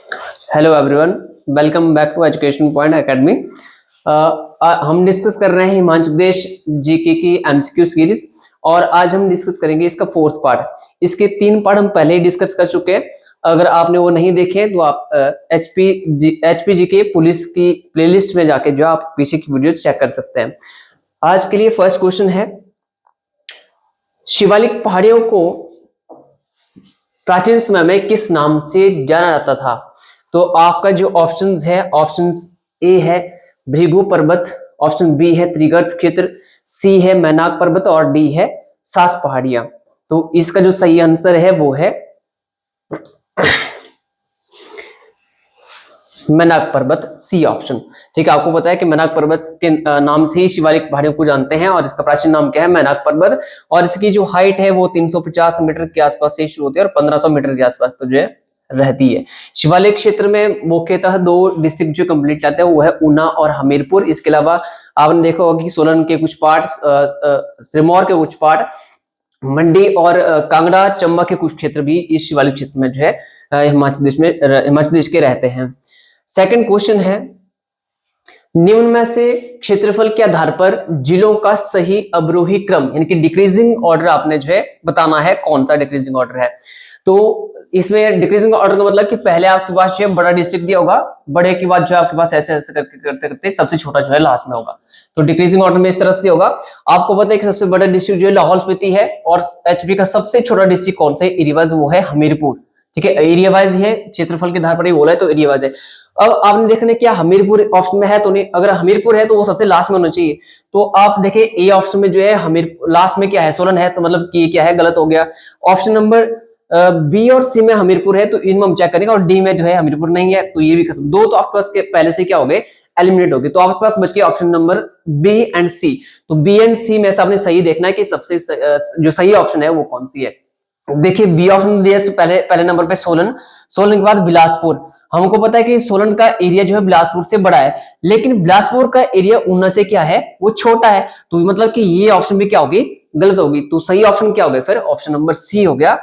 Hello everyone, welcome back to Education Point Academy. हम discuss कर रहे हैं हिमाचल प्रदेश जीके की एमसीक्यू सीरीज और आज हम डिस्कस करेंगे इसका फोर्थ पार्ट। इसके 3 पार्ट हम पहले ही डिस्कस कर चुके हैं। अगर आपने वो नहीं देखे तो आप एचपी जीके पुलिस की प्लेलिस्ट में जाके जो आप पीछे की वीडियो चेक कर सकते हैं। आज के लिए फर्स्ट क्वेश्चन है, शिवालिक पहाड़ियों को प्राचीन समय में किस नाम से जाना जाता था? तो आपका जो ऑप्शंस है, ऑप्शंस ए है भृगु पर्वत, ऑप्शन बी है त्रिगर्त क्षेत्र, सी है मैनाक पर्वत और डी है सास पहाड़ियां। तो इसका जो सही आंसर है वो है मैनाक पर्वत, सी ऑप्शन। ठीक है, आपको पता है कि मैनाक पर्वत के नाम से ही शिवालिक पहाड़ियों को जानते हैं और इसका प्राचीन नाम क्या है? मैनाक पर्वत। और इसकी जो हाइट है वो 350 मीटर के आसपास से शुरू होती है और 1500 मीटर के आसपास तो जो है रहती है। शिवालिक क्षेत्र में मुख्यतः 2 डिस्ट्रिक्ट जो कंप्लीट लाते हैं वो है ऊना और हमीरपुर। इसके अलावा आपने देखा होगा कि सोलन के कुछ पार्ट, सिरमौर के कुछ पार्ट, मंडी और कांगड़ा चंबा के कुछ क्षेत्र भी इस शिवालिक क्षेत्र में जो है हिमाचल प्रदेश के रहते हैं। सेकंड क्वेश्चन है, निम्न में से क्षेत्रफल के आधार पर जिलों का सही अवरोही क्रम यानी कि डिक्रीजिंग ऑर्डर आपने जो है बताना है, कौन सा डिक्रीजिंग ऑर्डर है। तो इसमें डिक्रीजिंग ऑर्डर का मतलब कि पहले आपके पास जो है बड़ा डिस्ट्रिक्ट दिया होगा, बड़े के बाद जो है आपके पास ऐसे ऐसे करके करते करते सबसे छोटा जो है लास्ट में होगा। तो डिक्रीजिंग ऑर्डर में इस तरह से दिया होगा। आपको पता है कि सबसे बड़ा डिस्ट्रिक्ट जो है लाहौल स्पीति है और एचपी का सबसे छोटा डिस्ट्रिक्ट कौन सा है एरिया वाइज? वो है हमीरपुर। ठीक है, एरिया वाइज है, क्षेत्रफल के आधार पर ही बोला है तो एरिया वाइज है। अब आपने देखने क्या हमीरपुर ऑप्शन में है तो नहीं, अगर हमीरपुर है तो वो सबसे लास्ट में होना चाहिए। तो आप देखें ए ऑप्शन में जो है हमीरपुर लास्ट में क्या है? सोलन है, तो मतलब कि क्या है? गलत हो गया। ऑप्शन नंबर बी और सी में हमीरपुर है तो इनमें हम चेक करेंगे और डी में जो है हमीरपुर नहीं है तो ये भी खत्म। 2 तो आपके पास के पहले से क्या हो गए? एलिमिनेट हो गए। तो आपके पास बच गया ऑप्शन नंबर बी एंड सी। तो बी एंड सी में से आपने सही देखना है कि सबसे जो सही ऑप्शन है वो कौन सी है। देखिए बी ऑप्शन दिया पहले नंबर पे सोलन, सोलन के बाद बिलासपुर। हमको पता है कि सोलन का एरिया जो है बिलासपुर से बड़ा है, लेकिन बिलासपुर का एरिया ऊना से क्या है? वो छोटा है। तो मतलब कि ये ऑप्शन भी क्या होगी? गलत होगी। तो सही ऑप्शन क्या हो गया फिर? ऑप्शन नंबर सी हो गया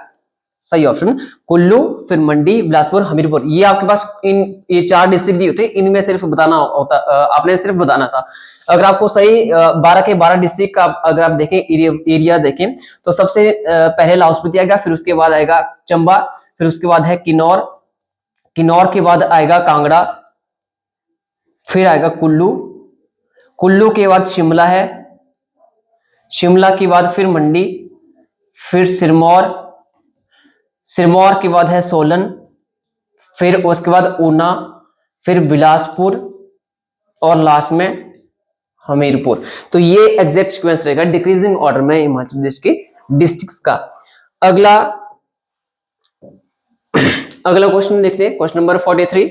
सही ऑप्शन। कुल्लू, फिर मंडी, बिलासपुर, हमीरपुर, ये आपके पास ये 4 डिस्ट्रिक्ट दिए होते हैं, इनमें सिर्फ बताना होता, आपने सिर्फ बताना था। अगर आपको सही 12 के 12 डिस्ट्रिक्ट का अगर आप देखें एरिया देखें तो सबसे पहले लाहौल स्पीति आएगा, फिर उसके बाद आएगा चंबा, फिर उसके बाद है किन्नौर, किन्नौर के बाद आएगा कांगड़ा, फिर आएगा कुल्लू, कुल्लू के बाद शिमला है, शिमला के बाद फिर मंडी, फिर सिरमौर, सिरमौर के बाद है सोलन, फिर उसके बाद ऊना, फिर बिलासपुर और लास्ट में हमीरपुर। तो ये एग्जैक्ट सीक्वेंस रहेगा डिक्रीजिंग ऑर्डर में हिमाचल प्रदेश के डिस्ट्रिक्ट्स का। अगला क्वेश्चन देखते हैं, क्वेश्चन नंबर 43।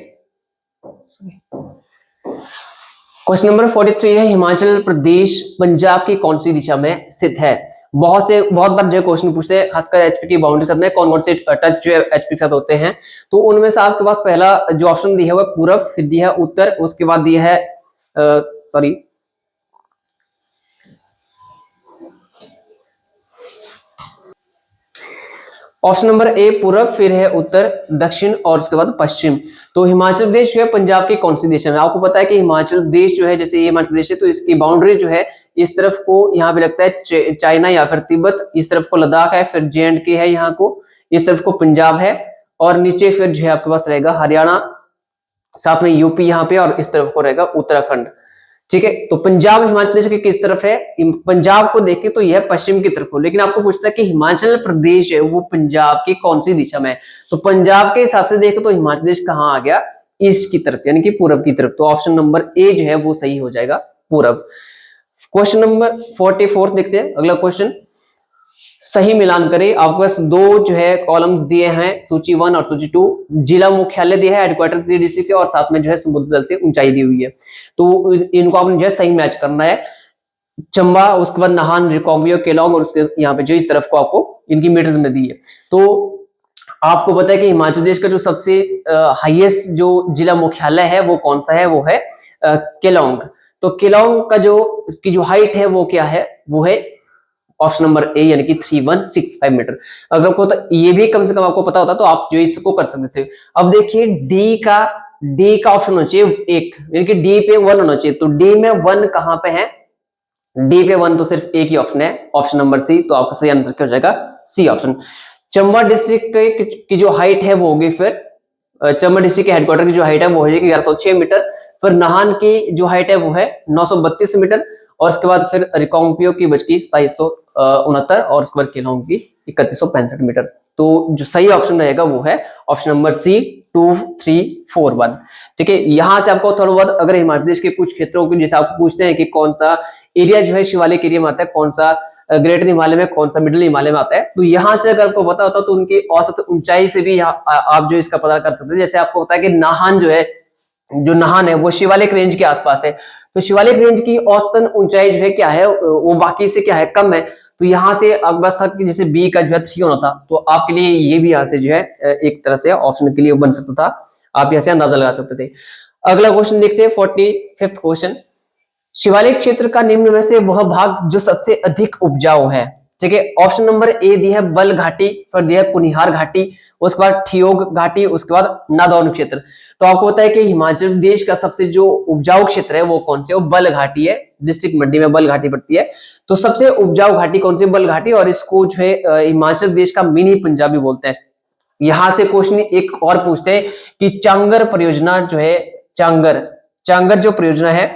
क्वेश्चन नंबर 43 है, हिमाचल प्रदेश पंजाब की कौन सी दिशा में स्थित है? बहुत बार जो क्वेश्चन पूछते हैं, खासकर एचपी की बाउंड्री करने कौन कौन से टच जो है एचपी के साथ होते हैं। तो उनमें से आपके पास पहला जो ऑप्शन दिया है वो पूर्व, फिर दिया है उत्तर, उसके बाद दिया है सॉरी ऑप्शन नंबर ए पूर्व, फिर है उत्तर, दक्षिण और उसके बाद पश्चिम। तो हिमाचल प्रदेश जो है पंजाब की कौन सी दिशा में? आपको पता है कि हिमाचल प्रदेश जो है, जैसे ये हिमाचल प्रदेश है तो इसकी बाउंड्री जो है इस तरफ को यहाँ पे लगता है चाइना या फिर तिब्बत, इस तरफ को लद्दाख है, फिर जे&के है, यहाँ को इस तरफ को पंजाब है और नीचे फिर जो है आपके पास रहेगा हरियाणा, साथ में यूपी यहाँ पे और इस तरफ को रहेगा उत्तराखंड। ठीक है, तो पंजाब हिमाचल प्रदेश की किस तरफ है? पंजाब को देखें तो यह पश्चिम की तरफ हो, लेकिन आपको पूछता है कि हिमाचल प्रदेश है वो पंजाब की कौन सी दिशा में है? तो पंजाब के हिसाब से देखें तो हिमाचल प्रदेश कहाँ आ गया? ईस्ट की तरफ यानी कि पूरब की तरफ। तो ऑप्शन नंबर ए जो है वो सही हो जाएगा, पूरब। क्वेश्चन नंबर 44 देखते हैं, अगला क्वेश्चन, सही मिलान करें। आपके पास 2 जो है कॉलम्स दिए हैं, सूची 1 और सूची 2। जिला मुख्यालय दिया है, हेडक्वार्टर डिस्ट्रिक्ट से, और साथ में जो है समुद्र तल से ऊंचाई दी हुई है। तो इनको आपने जो है सही मैच करना है। चंबा, उसके बाद नाहन, रिकांगपिओ, केलांग और उसके यहाँ पे जो इस तरफ को आपको इनकी मीटर्स में दी है। तो आपको पता है कि हिमाचल प्रदेश का जो सबसे हाईएस्ट जो जिला मुख्यालय है वो कौन सा है? वो है केलांग। तो केलांग का जो हाइट है वो क्या है? वो है ऑप्शन नंबर ए यानी कि 3165 मीटर। अगर आपको तो ये भी कम से कम आपको पता होता तो आप जो इसको कर सकते थे। अब देखिए डी का ऑप्शन होना चाहिए एक, यानी कि डी पे 1 होना चाहिए। तो डी में 1 कहां पे है? डी पे 1 तो सिर्फ एक ही ऑप्शन है, ऑप्शन नंबर सी। तो आपका सही आंसर क्या हो जाएगा? C option. चंबा डिस्ट्रिक्ट की जो हाइट है वो होगी फिर चंबा डिस्ट्रिक्ट के हेडक्वार्टर की जो हाइट है वो हो जाएगी 1106 मीटर। फिर नाहन की जो हाइट है वो है 932 मीटर। और उसके बाद फिर रिकांगपियो की बचकी 2769 और उसके बाद केलांग की 3165 मीटर। तो जो सही ऑप्शन रहेगा वो है ऑप्शन नंबर सी 2341। ठीक है, यहां से आपको थोड़ा बहुत अगर हिमाचल प्रदेश के कुछ क्षेत्रों की जैसे आपको पूछते हैं कि कौन सा एरिया जो है शिवालिक एरिया में आता है, कौन सा ग्रेटर हिमालय में, कौन सा मिडिल हिमालय में आता है, तो यहाँ से अगर आपको पता होता तो उनकी औसत ऊंचाई से भी आप जो इसका पता कर सकते हैं। जैसे आपको पता है कि नाहन जो नाहन है वो शिवालिक रेंज के आसपास है। तो शिवालिक रेंज की औसतन ऊंचाई जो है क्या है, वो बाकी से क्या है, कम है। तो यहाँ से आपके पास था कि जैसे बी का जो है 3 होना था, तो आपके लिए ये भी यहाँ से जो है एक तरह से ऑप्शन के लिए बन सकता था, आप यहाँ से अंदाजा लगा सकते थे। अगला क्वेश्चन देखते हैं 45वां क्वेश्चन। शिवालिक क्षेत्र का निम्न में से वह भाग जो सबसे अधिक उपजाऊ है। ठीक है, ऑप्शन नंबर ए दी है बल घाटी, फिर दी है कुनिहार घाटी, उसके बाद ठियोग घाटी, उसके बाद नादौन क्षेत्र। तो आपको पता है कि हिमाचल प्रदेश का सबसे जो उपजाऊ क्षेत्र है वो कौन से, वो बल घाटी है। डिस्ट्रिक्ट मंडी में बल घाटी पड़ती है। तो सबसे उपजाऊ घाटी कौन सी? बल घाटी। और इसको जो है हिमाचल प्रदेश का मिनी पंजाब भी बोलते हैं। यहां से क्वेश्चन एक और पूछते हैं कि चांगर परियोजना जो है, चांगर जो परियोजना है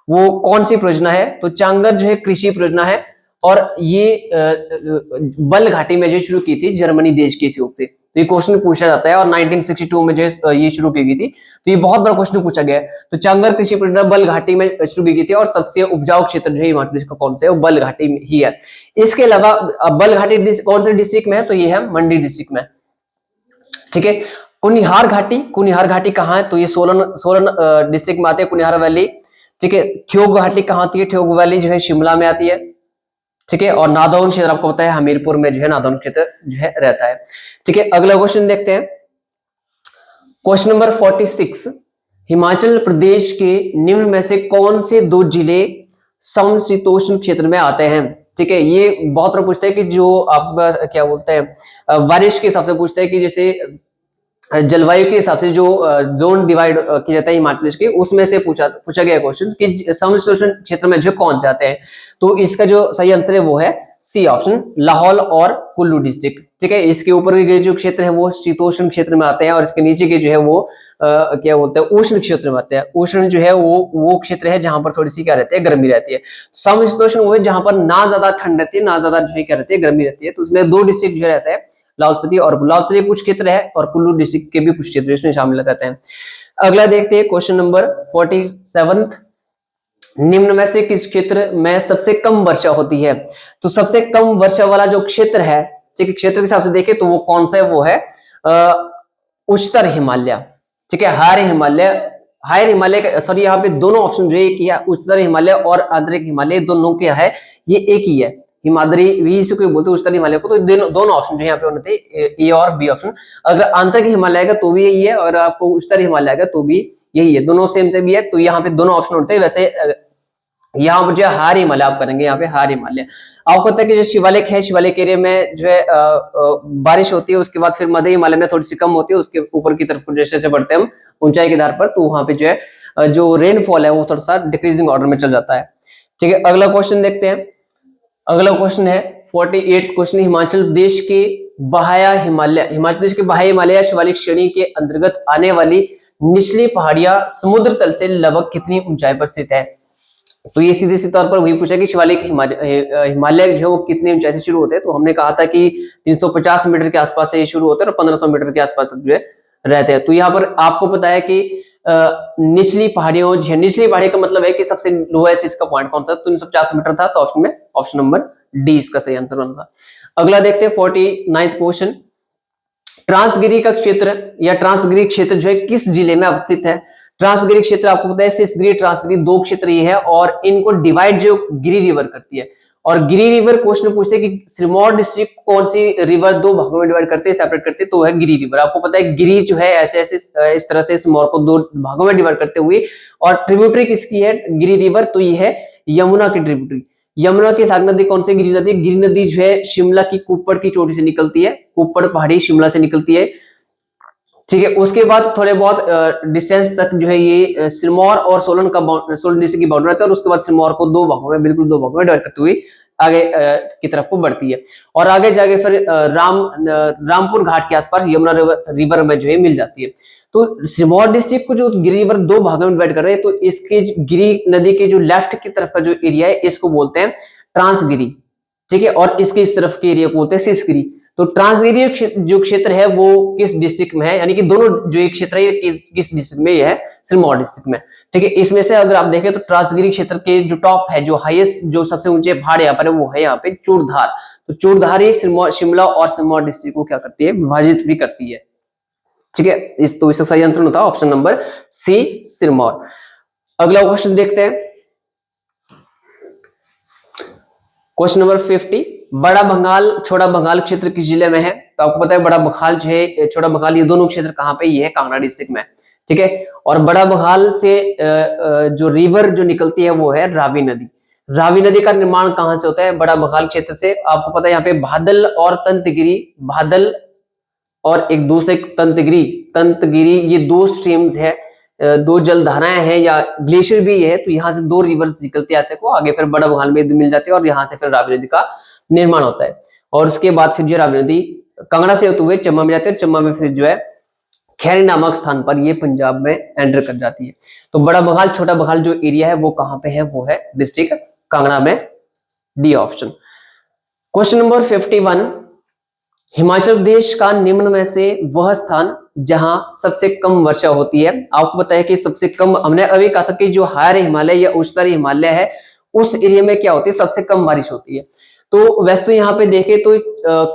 वो कौन सी परियोजना है? तो चांगर जो है कृषि परियोजना है। और ये बल घाटी में जो शुरू की थी जर्मनी देश के सहयोग से। तो ये क्वेश्चन पूछा जाता है और 1962 में जो ये शुरू की गई थी। तो ये बहुत बड़ा क्वेश्चन पूछा गया है। तो चांगर कृषि परियोजना बल घाटी में शुरू की गई थी और सबसे उपजाऊ क्षेत्र जो है हिमाचल प्रदेश का कौन सा है, वो बल घाटी में ही है। इसके अलावा बल घाटी कौन से डिस्ट्रिक्ट में है? तो ये है मंडी डिस्ट्रिक्ट में। ठीक है, कुनिहार घाटी कहाँ है? तो ये सोलन डिस्ट्रिक्ट में आती है कुनिहार वैली। ठीक है, ठियोग घाटी कहाँ आती है? ठियोग वैली जो है शिमला में आती है। ठीक है, और नादौन क्षेत्र आपको पता है हमीरपुर में जो है नादौन क्षेत्र जो है रहता है। ठीक है, अगला क्वेश्चन देखते हैं क्वेश्चन नंबर 46। हिमाचल प्रदेश के निम्न में से कौन से 2 जिले समशीतोष्ण क्षेत्र में आते हैं? ठीक है, ये बहुत बार पूछते हैं कि जो आप क्या बोलते हैं बारिश के हिसाब से पूछते हैं कि जैसे जलवायु के हिसाब से जो जोन डिवाइड किया जाता है हिमाचल प्रदेश के, उसमें से पूछा गया क्वेश्चन कि समशीतोष्ण क्षेत्र में जो कौन से आते हैं। तो इसका जो सही आंसर है वो है सी ऑप्शन, लाहौल और कुल्लू डिस्ट्रिक्ट। ठीक है, इसके ऊपर के जो क्षेत्र है वो शीतोष्ण क्षेत्र में आते हैं और इसके नीचे के जो है वो क्या बोलते हैं उष्ण क्षेत्र में आते हैं। उष्ण जो है वो क्षेत्र है जहां पर थोड़ी सी क्या रहती है, गर्मी रहती है। समशीतोष्ण वो है जहां पर ना ज्यादा ठंड रहती है, ना ज्यादा जो है क्या रहती है, गर्मी रहती है। तो उसमें 2 डिस्ट्रिक्ट जो रहता है, लाहौल स्पीति और कुछ क्षेत्र है और कुल्लू डिस्ट्रिक्ट के भी कुछ क्षेत्र इसमें शामिल रहते हैं। अगला देखते हैं क्वेश्चन नंबर 47। निम्न में से किस क्षेत्र में सबसे कम वर्षा होती है? तो सबसे कम वर्षा वाला जो क्षेत्र है, क्षेत्र के हिसाब से देखें तो वो कौन सा है, वो है उच्चतर हिमालय। ठीक है, हायर हिमालय सॉरी यहाँ पे दोनों ऑप्शन जो है उच्चतर हिमालय और आंतरिक हिमालय दोनों क्या है, ये एक ही है। हिमाद्री भी इसी को बोलते हैं उच्चतर हिमालय को। तो दोनों ऑप्शन जो यहाँ पे होने थे ए और बी ऑप्शन। अगर आंतरिक हिमालय आएगा तो भी यही है और आपको उच्चतर हिमालय आएगा तो भी यही है, दोनों सेम से भी है। तो यहाँ पे दोनों ऑप्शन होते हैं। वैसे यहाँ पर जो है हार हिमालय आप करेंगे, यहाँ पे हार हिमालय। आपको पता है कि जो शिवालिक है, शिवालिक एरिया में जो है बारिश होती है, उसके बाद फिर मध्य हिमालय में थोड़ी सी कम होती है, उसके ऊपर की तरफ जैसे जैसे बढ़ते हैं हम ऊंचाई के आधार पर, तो वहां पे जो है जो रेनफॉल है वो थोड़ा सा डिक्रीजिंग ऑर्डर में चल जाता है। ठीक है, अगला क्वेश्चन देखते हैं। अगला क्वेश्चन है 48 क्वेश्चन। हिमाचल प्रदेश के हिमाचल प्रदेश के बाह्य हिमालय शिवालिक श्रेणी के अंतर्गत आने वाली निचली पहाड़ियां समुद्र तल से लगभग कितनी ऊंचाई पर स्थित है? तो ये सीधे सीधे तौर पर वही पूछा कि शिवालिक हिमालय जो है वो कितनी ऊंचाई से शुरू होते हैं। तो हमने कहा था कि 350 मीटर के आसपास से ये शुरू होते हैं और 1500 मीटर के आसपास तक जो है रहते हैं। तो यहाँ पर आपको पता है कि निचली पहाड़ियों, निचली पहाड़ी का मतलब है कि सबसे लोएस्ट इसका पॉइंट कौन सा? 350 मीटर था। तो ऑप्शन में ऑप्शन नंबर डी इसका सही आंसर बना था। अगला देखते हैं 49वां क्वेश्चन। ट्रांसगिरी का क्षेत्र या ट्रांसगिरी क्षेत्र जो है किस जिले में अवस्थित है? ट्रांसगिरी क्षेत्र आपको पता है सिसगिरी, ट्रांसगिरी 2 क्षेत्र ये है और इनको डिवाइड जो गिरी रिवर करती है। और गिरी रिवर क्वेश्चन पूछते हैं कि सिरमौर डिस्ट्रिक्ट कौन सी रिवर 2 भागों में डिवाइड करते हैं, सेपरेट करते हैं, तो है गिरी रिवर। आपको पता है गिरी जो है ऐसे ऐसे इस तरह से सिरमौर को 2 भागों में डिवाइड करते हुए, और ट्रिब्यूटरी किसकी है गिरी रिवर? तो ये है यमुना की ट्रिब्यूटरी। यमुना की सहायक नदी कौन सी? गिरि नदी। गिरि नदी जो है शिमला की कुप्पड़ की चोटी से निकलती है, कुप्पड़ पहाड़ी शिमला से निकलती है, ठीक है। उसके बाद थोड़े बहुत डिस्टेंस तक जो है ये सिरमौर और सोलन का सोलन डिस्ट्रिक्ट की बाउंड्री रहता है, और उसके बाद सिरमौर को दो भागों में, बिल्कुल दो भागों में डिवाइड करते हुए आगे की तरफ को बढ़ती है, और आगे जाके फिर रामपुर घाट के आसपास यमुना रिवर में जो है मिल जाती है। तो सिरमौर डिस्ट्रिक्ट को जो गिरि रिवर दो भागों में डिवाइड कर रहे हैं, तो इसके गिरि नदी के जो लेफ्ट की तरफ का जो एरिया है इसको बोलते हैं ट्रांसगिरी, ठीक है, और इसके इस तरफ के एरिया को बोलते हैं सिसगिरी। तो ट्रांसगिरी जो क्षेत्र है वो किस डिस्ट्रिक्ट में है, यानी कि दोनों जो एक क्षेत्र है ये किस डिस्ट्रिक्ट में, ये है सिरमौर डिस्ट्रिक्ट में, ठीक है। इसमें से अगर आप देखें तो ट्रांसगिरी क्षेत्र के जो टॉप है, जो हाईएस्ट, जो सबसे ऊंचे पहाड़ यहाँ पर है, वो है यहाँ पे चूड़धार। तो चूड़धार ही शिमला और सिरमौर डिस्ट्रिक्ट को क्या करती है? विभाजित भी करती है, ठीक है। तो इसका सही आंसर होता है ऑप्शन नंबर सी, सिरमौर। अगला क्वेश्चन देखते हैं, क्वेश्चन नंबर 50। बड़ा बंगाल छोटा बंगाल क्षेत्र किस जिले में है? तो आपको पता है बड़ा बंगाल जो है, छोटा बंगाल, ये दोनों क्षेत्र कहां पे? ये है कांगड़ा डिस्ट्रिक्ट में, ठीक है। और बड़ा बंगाल से जो रिवर जो निकलती है वो है रावी नदी। रावी नदी का निर्माण कहां से होता है? बड़ा बंगाल क्षेत्र से। आपको पता है यहाँ पे बादल और तंतगिरी, बादल और एक दूसरे तंतगिरी, ये दो स्ट्रीम्स है, दो जल धाराएं हैं या ग्लेशियर भी है। तो यहाँ से दो रिवर्स निकलती है, को आगे फिर बड़ा बंगाल में मिल जाती है, और यहाँ से फिर रावी नदी का निर्माण होता है। और उसके बाद फिर जो रावी नदी कांगड़ा से होते हुए चंबा में जाती है, चंबा में फिर जो है खैरी नामक स्थान पर ये पंजाब में एंटर कर जाती है। तो बड़ा बंगाल छोटा बंगाल जो एरिया है वो कहां पे है? वो है डिस्ट्रिक्ट कांगड़ा में, D option. Question number 51। Himachal Pradesh का निम्न में से वह स्थान जहां सबसे कम वर्षा होती है। आपको पता है कि सबसे कम, हमने अभी कहा था कि जो हायर हिमालय या उच्चतर हिमालय है उस एरिया में क्या होती है? सबसे कम बारिश होती है। तो वैसे तो यहाँ पे देखें तो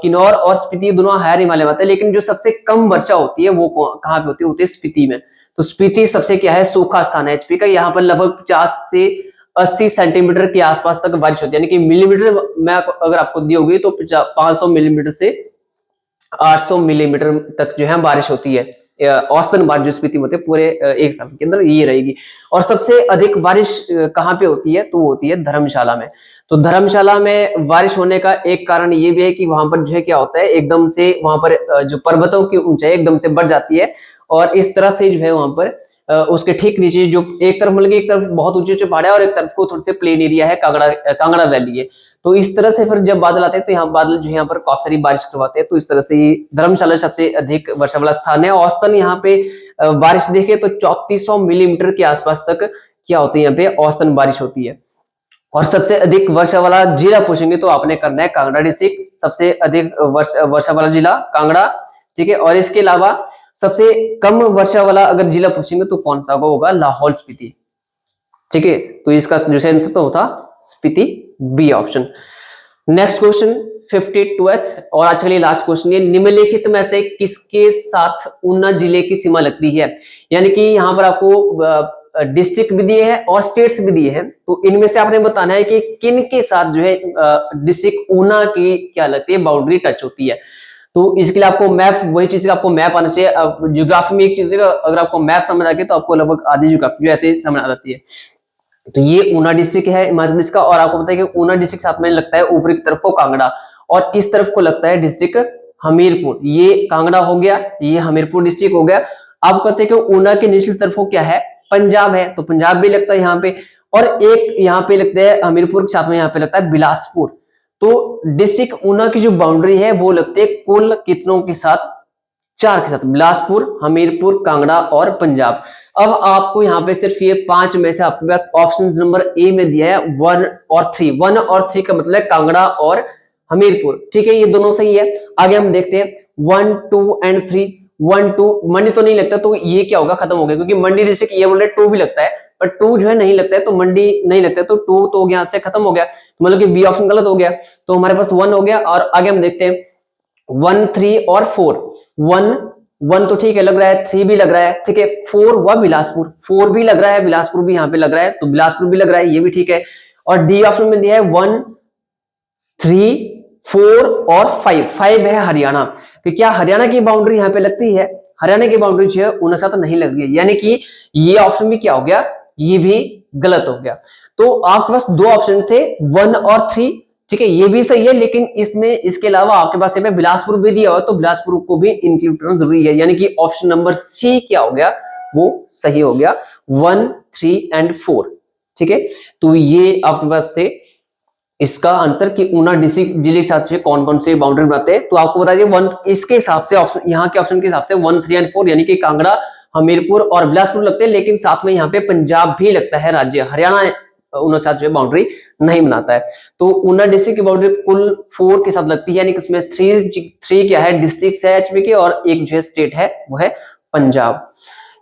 किन्नौर और स्पीति दोनों हायर हिमालय में आते हैं, लेकिन जो सबसे कम वर्षा होती है वो कहाँ पे होती है? स्पीति में। तो स्पीति सबसे क्या है? सूखा स्थान है एचपी का। यहाँ पर लगभग 50 से 80 सेंटीमीटर के आसपास तक बारिश होती है, यानी कि मिलीमीटर में अगर आपको दी होगी तो 500 मिलीमीटर से 800 मिलीमीटर तक जो है बारिश होती है। औसतन बारिश जो स्पीति में होती है पूरे एक साल के अंदर ये रहेगी। और सबसे अधिक बारिश कहाँ पे होती है? तो वो होती है धर्मशाला में। तो धर्मशाला में बारिश होने का एक कारण ये भी है कि वहां पर जो है क्या होता है, एकदम से वहां पर जो पर्वतों की ऊंचाई एकदम से बढ़ जाती है, और इस तरह से जो है वहां पर उसके ठीक नीचे जो एक तरफ मतलब एक तरफ बहुत ऊंचे ऊंचे पहाड़ है और एक तरफ को थोड़े से प्लेन एरिया है, कांगड़ा वैली है। तो इस तरह से फिर जब बादल आते हैं तो यहाँ बादल जो है यहाँ पर काफी सारी बारिश करवाते हैं। तो इस तरह से धर्मशाला सबसे अधिक वर्षा वाला स्थान है। औसतन यहाँ पे बारिश देखे तो 3400 मिलीमीटर के आसपास तक क्या होती है? यहाँ पे औसतन बारिश होती है। और सबसे अधिक वर्षा वाला जिला पूछेंगे तो आपने करना है कांगड़ा डिस्ट्रिक्ट, सबसे अधिक वर्षा वाला जिला कांगड़ा, ठीक है। और इसके अलावा सबसे कम वर्षा वाला अगर जिला पूछेंगे तो कौन सा होगा? लाहौल स्पीति, ठीक है। तो इसका जो आंसर तो होता Spiti, B option. Next question 52th और आज के लिए लास्ट क्वेश्चन है, निम्नलिखित में से किसके साथ ऊना जिले की सीमा लगती है? यानी कि यहाँ पर आपको डिस्ट्रिक्ट भी दिए हैं और स्टेट्स भी दिए हैं, तो इनमें से आपने बताना है कि किन के साथ जो है डिस्ट्रिक्ट ऊना की क्या लगती है, बाउंड्री टच होती है। तो इसके लिए आपको मैप, वही चीज का आपको मैप आना चाहिए। ज्योग्राफी में एक चीज है, अगर आपको मैप समझ आ गया तो आपको लगभग आधी ज्योग्राफी जो ऐसे समझ आ जाती है। तो ये ऊना डिस्ट्रिक्ट है हिमाचल प्रदेश का, और आपको पता है कि ऊना डिस्ट्रिक्ट साथ में लगता है ऊपरी की तरफ को कांगड़ा, और इस तरफ को लगता है डिस्ट्रिक्ट हमीरपुर। ये कांगड़ा हो गया, ये हमीरपुर डिस्ट्रिक्ट हो गया। आप कहते हैं कि ऊना के निचली तरफ को क्या है? पंजाब है, तो पंजाब भी लगता है यहाँ पे, और एक यहाँ पे लगता है हमीरपुर के साथ में यहाँ पे लगता है बिलासपुर। तो डिस्ट्रिक्ट ऊना की जो बाउंड्री है वो लगते है कुल कितनों के साथ? 4 के साथ, बिलासपुर, हमीरपुर, कांगड़ा और पंजाब। अब आपको यहाँ पे सिर्फ ये 5 में से आपके पास ऑप्शन नंबर ए में दिया है 1 और 3। 1 और 3 का मतलब कांगड़ा और हमीरपुर, ठीक है, ये दोनों सही है। आगे हम देखते हैं 1, 2 एंड 3। 1, 2 मंडी तो नहीं लगता, तो ये क्या होगा? खत्म हो गया, क्योंकि मंडी डिस्ट्रिक्ट ये बोल रहे 2 भी लगता है, पर 2 जो है नहीं लगता है, तो मंडी नहीं लगता है, तो 2 तो यहाँ से खत्म हो गया, तो मतलब कि बी ऑप्शन गलत हो गया। तो हमारे पास 1 हो गया, और आगे हम देखते हैं 1, 3 और 4। 1 तो ठीक है लग रहा है, 3 भी लग रहा है, ठीक है। 4 हुआ बिलासपुर, 4 भी लग रहा है, बिलासपुर भी यहाँ पे लग रहा है, तो बिलासपुर भी लग रहा है, ये भी ठीक है। और डी ऑप्शन में दिया है 1, 3, 4 और 5। 5 है हरियाणा, तो क्या हरियाणा की बाउंड्री यहाँ पे लगती है? हरियाणा की बाउंड्री जो है ऊना के साथ नहीं लग रही है, यानी कि ये ऑप्शन भी क्या हो गया? ये भी गलत हो गया। तो आपके पास दो ऑप्शन थे 1 और 3, ठीक है, ये भी सही है, लेकिन इसमें इसके अलावा आपके पास में बिलासपुर भी दिया हुआ, तो बिलासपुर को भी इंक्लूड करना जरूरी है, यानी कि ऑप्शन नंबर सी क्या हो गया, वो सही हो गया, 1, 3 एंड 4, ठीक है। तो ये आपके पास थे इसका आंसर कि ऊना डिस्ट्रिक्ट जिले के साथ से कौन कौन से बाउंड्री बनाते हैं। तो आपको बता दिए वन इसके हिसाब से ऑप्शन, यहाँ के ऑप्शन के हिसाब से 1, 3 एंड 4, यानी कि कांगड़ा, हमीरपुर और बिलासपुर लगते हैं, लेकिन साथ में यहाँ पे पंजाब भी लगता है राज्य, हरियाणा ऊना साथ जो बाउंड्री नहीं बनाता है। तो ऊना डिस्ट्रिक्ट की बाउंड्री कुल 4 के साथ लगती है, यानी कि उसमें 3 क्या है, डिस्ट्रिक्ट है एचपी के, और एक जो है स्टेट है वो है पंजाब।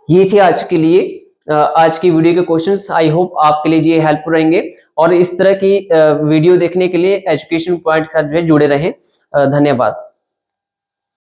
ये थे आज के लिए आज की वीडियो के क्वेश्चंस। आई होप आपके लिए ये हेल्पफुल रहेंगे, और इस तरह की वीडियो देखने के लिए एजुकेशन पॉइंट के साथ जो है जुड़े रहें। धन्यवाद।